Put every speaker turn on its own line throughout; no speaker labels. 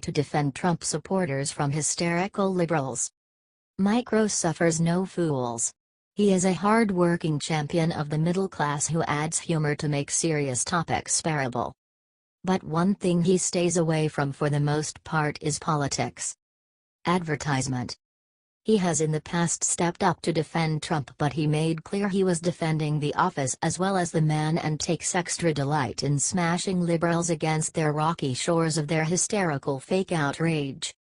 to defend Trump supporters from hysterical liberals. Mike Rowe suffers no fools. He is a hard-working champion of the middle class who adds humor to make serious topics bearable. But one thing he stays away from for the most part is politics. Advertisement. He has in the past stepped up to defend Trump, but he made clear he was defending the office as well as the man and takes extra delight in smashing liberals against their rocky shores of their hysterical fake outrage.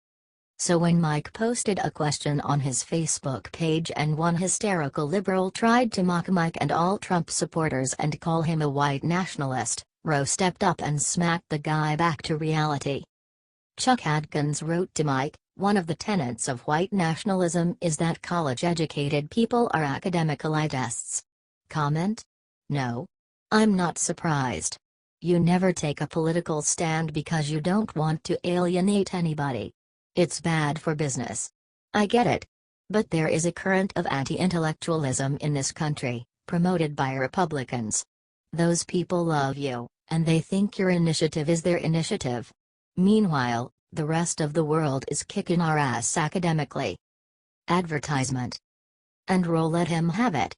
So when Mike posted a question on his Facebook page and one hysterical liberal tried to mock Mike and all Trump supporters and call him a white nationalist, Rowe stepped up and smacked the guy back to reality. Chuck Adkins wrote to Mike, "One of the tenets of white nationalism is that college-educated people are academic elitists." Comment? No. I'm not surprised. You never take a political stand because you don't want to alienate anybody. It's bad for business. I get it. But there is a current of anti-intellectualism in this country, promoted by Republicans. Those people love you, and they think your initiative is their initiative. Meanwhile, the rest of the world is kicking our ass academically. Advertisement. And Rowe let him have it.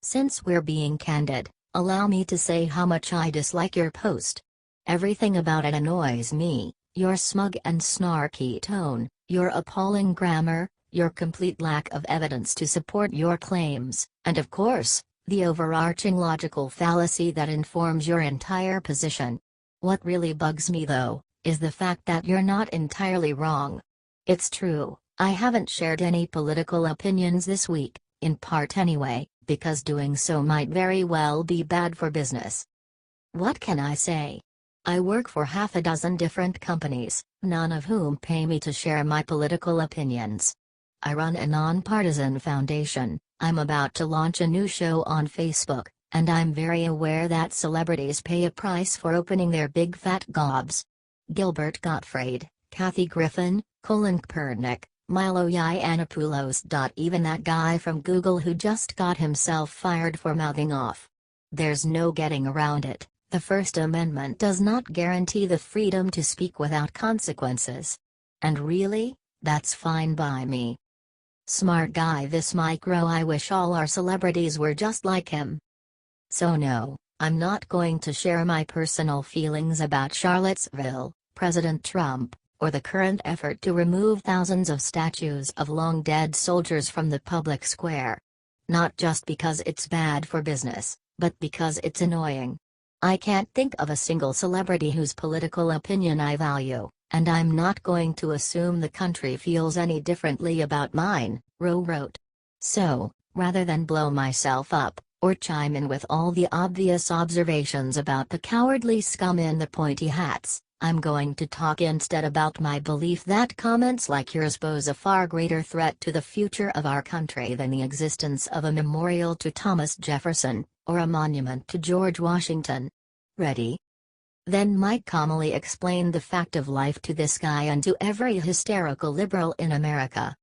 Since we're being candid, allow me to say how much I dislike your post. Everything about it annoys me, your smug and snarky tone, your appalling grammar, your complete lack of evidence to support your claims, and of course, the overarching logical fallacy that informs your entire position. What really bugs me though, is the fact that you're not entirely wrong. It's true, I haven't shared any political opinions this week, in part anyway, because doing so might very well be bad for business. What can I say? I work for half a dozen different companies, none of whom pay me to share my political opinions. I run a nonpartisan foundation, I'm about to launch a new show on Facebook, and I'm very aware that celebrities pay a price for opening their big fat gobs. Gilbert Gottfried, Kathy Griffin, Colin Kaepernick, Milo Yiannopoulos. Even that guy from Google who just got himself fired for mouthing off. There's no getting around it, the First Amendment does not guarantee the freedom to speak without consequences. And really, that's fine by me. Smart guy this Mike Rowe. I wish all our celebrities were just like him. So no, I'm not going to share my personal feelings about Charlottesville, President Trump, or the current effort to remove thousands of statues of long-dead soldiers from the public square. Not just because it's bad for business, but because it's annoying. I can't think of a single celebrity whose political opinion I value, and I'm not going to assume the country feels any differently about mine, Rowe wrote. So, rather than blow myself up, or chime in with all the obvious observations about the cowardly scum in the pointy hats, I'm going to talk instead about my belief that comments like yours pose a far greater threat to the future of our country than the existence of a memorial to Thomas Jefferson, or a monument to George Washington. Ready? Then Mike calmly explained the fact of life to this guy and to every hysterical liberal in America.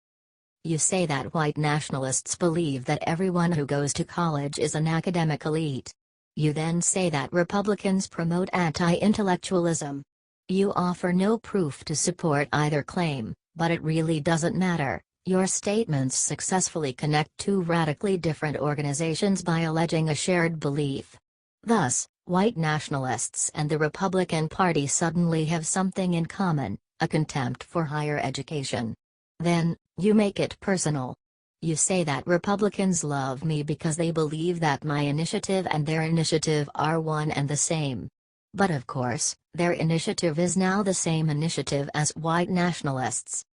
You say that white nationalists believe that everyone who goes to college is an academic elite. You then say that Republicans promote anti-intellectualism. You offer no proof to support either claim, but it really doesn't matter. Your statements successfully connect two radically different organizations by alleging a shared belief. Thus, white nationalists and the Republican Party suddenly have something in common, a contempt for higher education. Then, you make it personal. You say that Republicans love me because they believe that my initiative and their initiative are one and the same. But of course, their initiative is now the same initiative as white nationalists.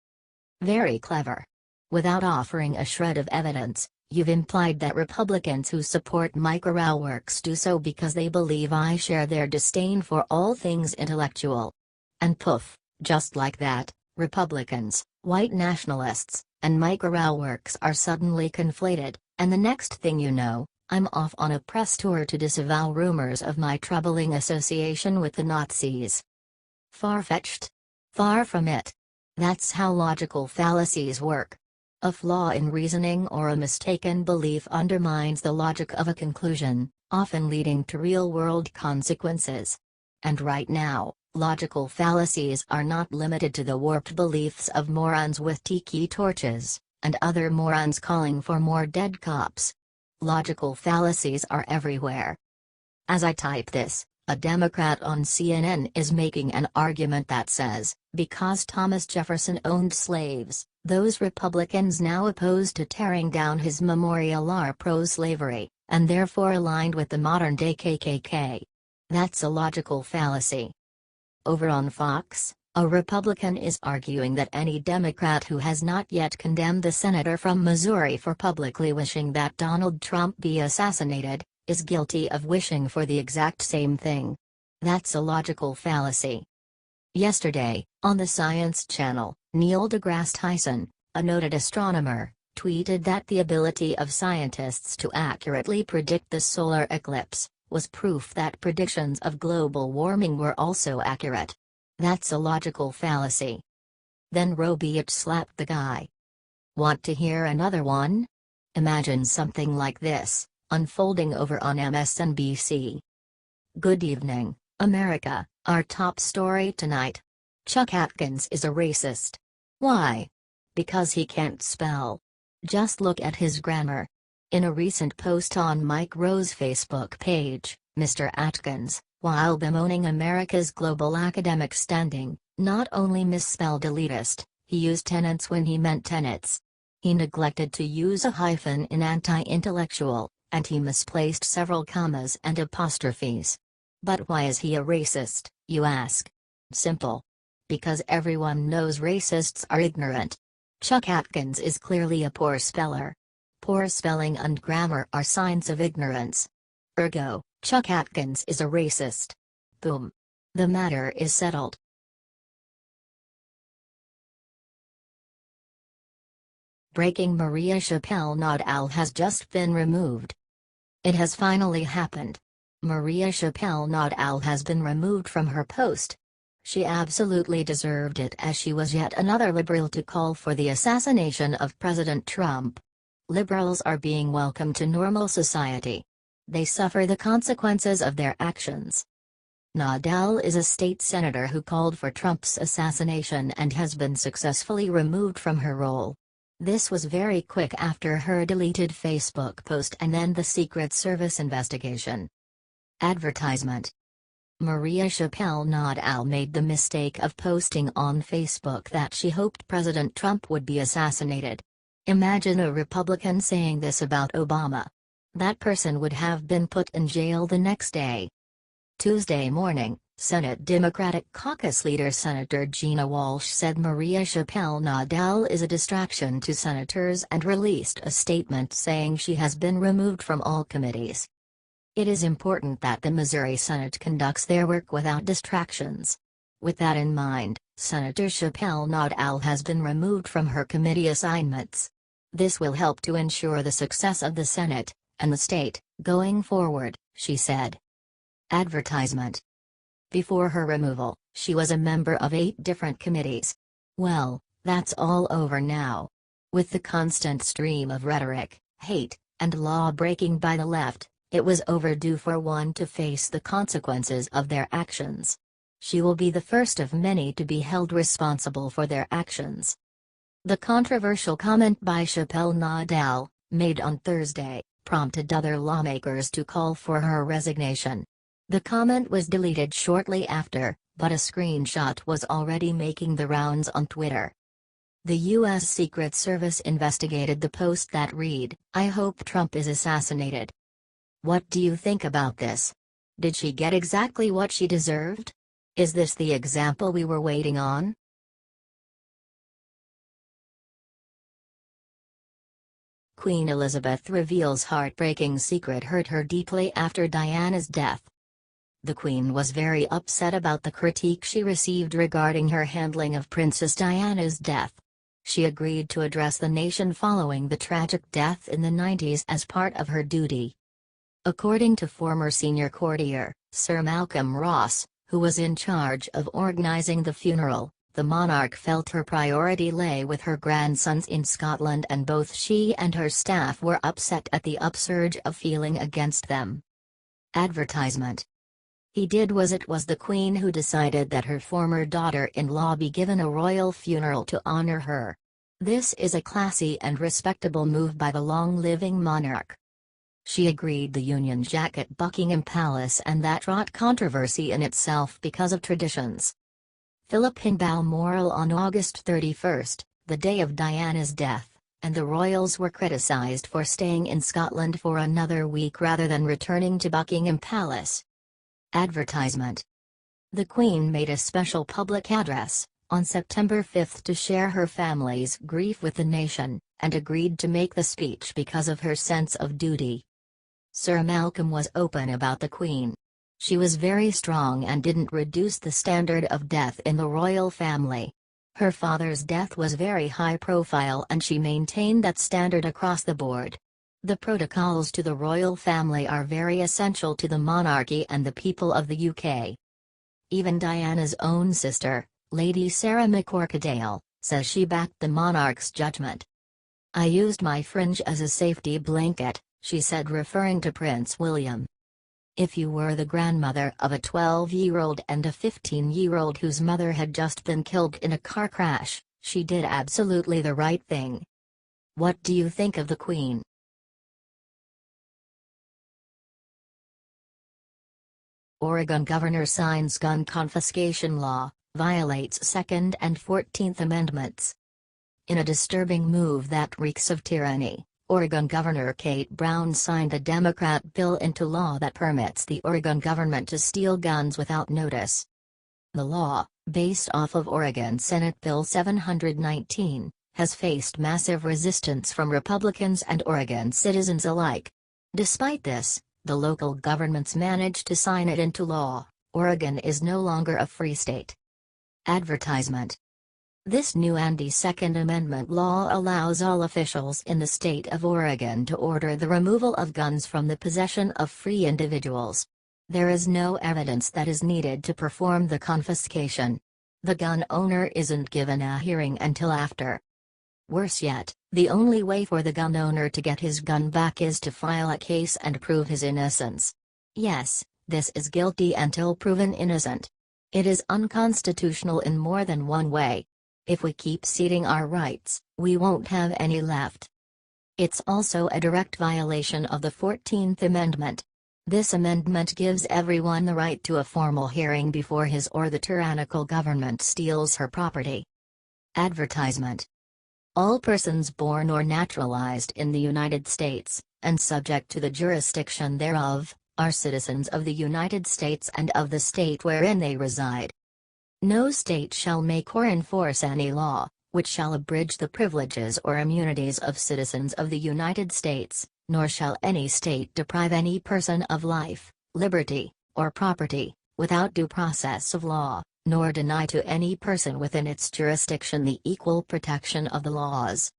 Very clever. Without offering a shred of evidence, you've implied that Republicans who support Mike Rowe works do so because they believe I share their disdain for all things intellectual. And poof, just like that, Republicans, white nationalists, and Mike Rowe works are suddenly conflated, and the next thing you know, I'm off on a press tour to disavow rumors of my troubling association with the Nazis. Far-fetched? Far from it. That's how logical fallacies work. A flaw in reasoning or a mistaken belief undermines the logic of a conclusion, often leading to real-world consequences. And right now, Logical fallacies are not limited to the warped beliefs of morons with tiki torches, and other morons calling for more dead cops. Logical fallacies are everywhere. As I type this, a Democrat on CNN is making an argument that says, because Thomas Jefferson owned slaves, those Republicans now opposed to tearing down his memorial are pro-slavery, and therefore aligned with the modern-day KKK. That's a logical fallacy. Over on Fox, a Republican is arguing that any Democrat who has not yet condemned the senator from Missouri for publicly wishing that Donald Trump be assassinated, is guilty of wishing for the exact same thing. That's a logical fallacy. Yesterday, on the Science Channel, Neil deGrasse Tyson, a noted astronomer, tweeted that the ability of scientists to accurately predict the solar eclipse was proof that predictions of global warming were also accurate. That's a logical fallacy. Then Rowe slapped the guy. Want to hear another one? Imagine something like this, unfolding over on MSNBC. Good evening, America. Our top story tonight. Chuck Atkins is a racist. Why? Because he can't spell. Just look at his grammar. In a recent post on Mike Rowe's Facebook page, Mr. Atkins, while bemoaning America's global academic standing, not only misspelled elitist, he used tenants when he meant tenets. He neglected to use a hyphen in anti-intellectual, and he misplaced several commas and apostrophes. But why is he a racist, you ask? Simple. Because everyone knows racists are ignorant. Chuck Atkins is clearly a poor speller. Poor spelling and grammar are signs of ignorance. Ergo, Chuck Atkins is a racist. Boom. The matter is settled. Breaking: Maria Chappelle Nadal has just been removed. It has finally happened. Maria Chappelle Nadal has been removed from her post. She absolutely deserved it, as she was yet another liberal to call for the assassination of President Trump. Liberals are being welcomed to normal society. They suffer the consequences of their actions. Nadal is a state senator who called for Trump's assassination and has been successfully removed from her role. This was very quick after her deleted Facebook post and then the Secret Service investigation. Advertisement. Maria Chappelle Nadal made the mistake of posting on Facebook that she hoped President Trump would be assassinated. Imagine a Republican saying this about Obama. That person would have been put in jail the next day. Tuesday morning, Senate Democratic Caucus leader Senator Gina Walsh said Maria Chappelle Nadal is a distraction to senators and released a statement saying she has been removed from all committees. It is important that the Missouri Senate conducts their work without distractions. With that in mind, Senator Chappelle Nadal has been removed from her committee assignments. This will help to ensure the success of the Senate and the state going forward, she said. Advertisement. Before her removal, she was a member of 8 different committees. Well, that's all over now. With the constant stream of rhetoric, hate, and law-breaking by the left, it was overdue for one to face the consequences of their actions. She will be the first of many to be held responsible for their actions. The controversial comment by Chappelle Nadal, made on Thursday, prompted other lawmakers to call for her resignation. The comment was deleted shortly after, but a screenshot was already making the rounds on Twitter. The U.S. Secret Service investigated the post that read, "I hope Trump is assassinated." What do you think about this? Did she get exactly what she deserved? Is this the example we were waiting on? Queen Elizabeth reveals heartbreaking secret hurt her deeply after Diana's death. The Queen was very upset about the critique she received regarding her handling of Princess Diana's death. She agreed to address the nation following the tragic death in the 90s as part of her duty. According to former senior courtier, Sir Malcolm Ross, who was in charge of organizing the funeral, the monarch felt her priority lay with her grandsons in Scotland and both she and her staff were upset at the upsurge of feeling against them. Advertisement. he did was it was the Queen who decided that her former daughter-in-law be given a royal funeral to honor her. This is a classy and respectable move by the long-living monarch. She agreed the Union Jack at Buckingham Palace, and that wrought controversy in itself because of traditions. Philip in Balmoral on August 31, the day of Diana's death, and the royals were criticised for staying in Scotland for another week rather than returning to Buckingham Palace. Advertisement. The Queen made a special public address, on September 5 to share her family's grief with the nation, and agreed to make the speech because of her sense of duty. Sir Malcolm was open about the Queen. She was very strong and didn't reduce the standard of death in the royal family. Her father's death was very high profile and she maintained that standard across the board. The protocols to the royal family are very essential to the monarchy and the people of the UK. Even Diana's own sister, Lady Sarah McCorquodale, says she backed the monarch's judgment. "I used my fringe as a safety blanket," she said, referring to Prince William. If you were the grandmother of a 12-year-old and a 15-year-old whose mother had just been killed in a car crash, she did absolutely the right thing. What do you think of the Queen? Oregon governor signs gun confiscation law, violates 2nd and 14th Amendments. In a disturbing move that reeks of tyranny, Oregon Governor Kate Brown signed a Democrat bill into law that permits the Oregon government to steal guns without notice. The law, based off of Oregon Senate Bill 719, has faced massive resistance from Republicans and Oregon citizens alike. Despite this, the local governments managed to sign it into law. Oregon is no longer a free state. Advertisement. This new anti-Second Amendment law allows all officials in the state of Oregon to order the removal of guns from the possession of free individuals. There is no evidence that is needed to perform the confiscation. The gun owner isn't given a hearing until after. Worse yet, the only way for the gun owner to get his gun back is to file a case and prove his innocence. Yes, this is guilty until proven innocent. It is unconstitutional in more than one way. If we keep ceding our rights, we won't have any left. It's also a direct violation of the 14th Amendment. This amendment gives everyone the right to a formal hearing before his or the tyrannical government steals her property. Advertisement. All persons born or naturalized in the United States, and subject to the jurisdiction thereof, are citizens of the United States and of the state wherein they reside. No state shall make or enforce any law, which shall abridge the privileges or immunities of citizens of the United States, nor shall any state deprive any person of life, liberty, or property, without due process of law, nor deny to any person within its jurisdiction the equal protection of the laws.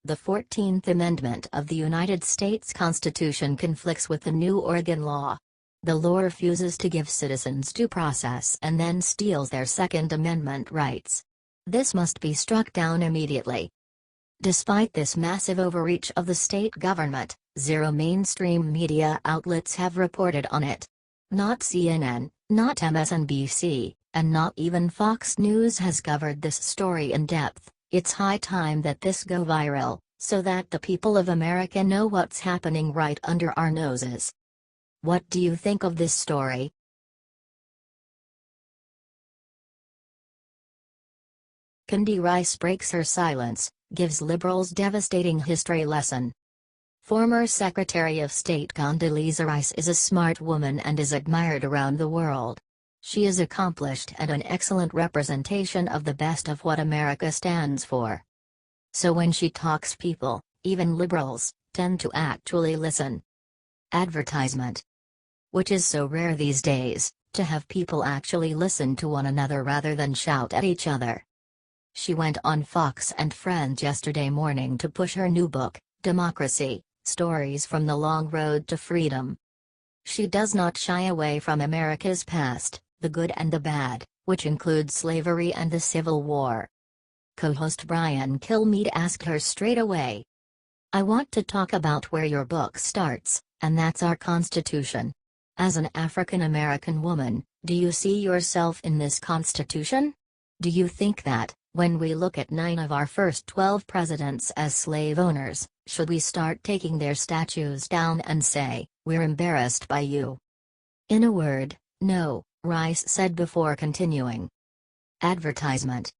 The 14th Amendment of the United States Constitution conflicts with the new Oregon law. The law refuses to give citizens due process and then steals their Second Amendment rights. This must be struck down immediately. Despite this massive overreach of the state government, zero mainstream media outlets have reported on it. Not CNN, not MSNBC, and not even Fox News has covered this story in depth. It's high time that this go viral, so that the people of America know what's happening right under our noses. What do you think of this story? Condi Rice breaks her silence, gives liberals devastating history lesson. Former Secretary of State Condoleezza Rice is a smart woman and is admired around the world. She is accomplished and an excellent representation of the best of what America stands for. So when she talks, people, even liberals, tend to actually listen. Advertisement. Which is so rare these days, to have people actually listen to one another rather than shout at each other. She went on Fox and Friends yesterday morning to push her new book, Democracy: Stories from the Long Road to Freedom. She does not shy away from America's past, the good and the bad, which includes slavery and the Civil War. Co-host Brian Kilmeade asked her straight away, "I want to talk about where your book starts, and that's our Constitution. As an African American woman, do you see yourself in this Constitution? Do you think that, when we look at 9 of our first 12 presidents as slave owners, should we start taking their statues down and say, "We're embarrassed by you"? In a word, no, Rice said before continuing. Advertisement.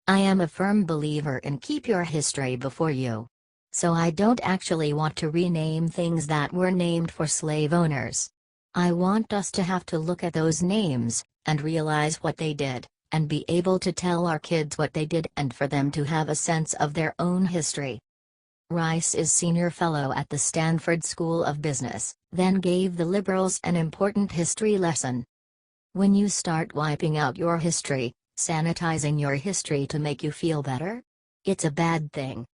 I am a firm believer in keep your history before you. So I don't actually want to rename things that were named for slave owners. I want us to have to look at those names, and realize what they did, and be able to tell our kids what they did and for them to have a sense of their own history. Rice is senior fellow at the Stanford School of Business, then gave the liberals an important history lesson. When you start wiping out your history, sanitizing your history to make you feel better, it's a bad thing.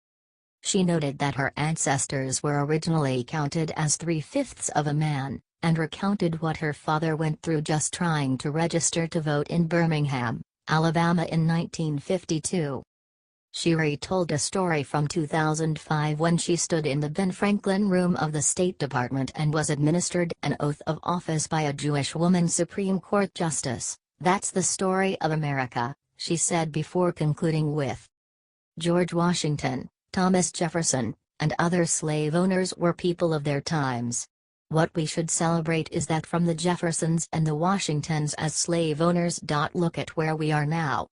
She noted that her ancestors were originally counted as 3/5 of a man, and recounted what her father went through just trying to register to vote in Birmingham, Alabama in 1952. She retold a story from 2005 when she stood in the Ben Franklin room of the State Department and was administered an oath of office by a Jewish woman Supreme Court Justice. That's the story of America, she said before concluding with, George Washington, Thomas Jefferson, and other slave owners were people of their times. What we should celebrate is that from the Jeffersons and the Washingtons as slave owners. Look at where we are now.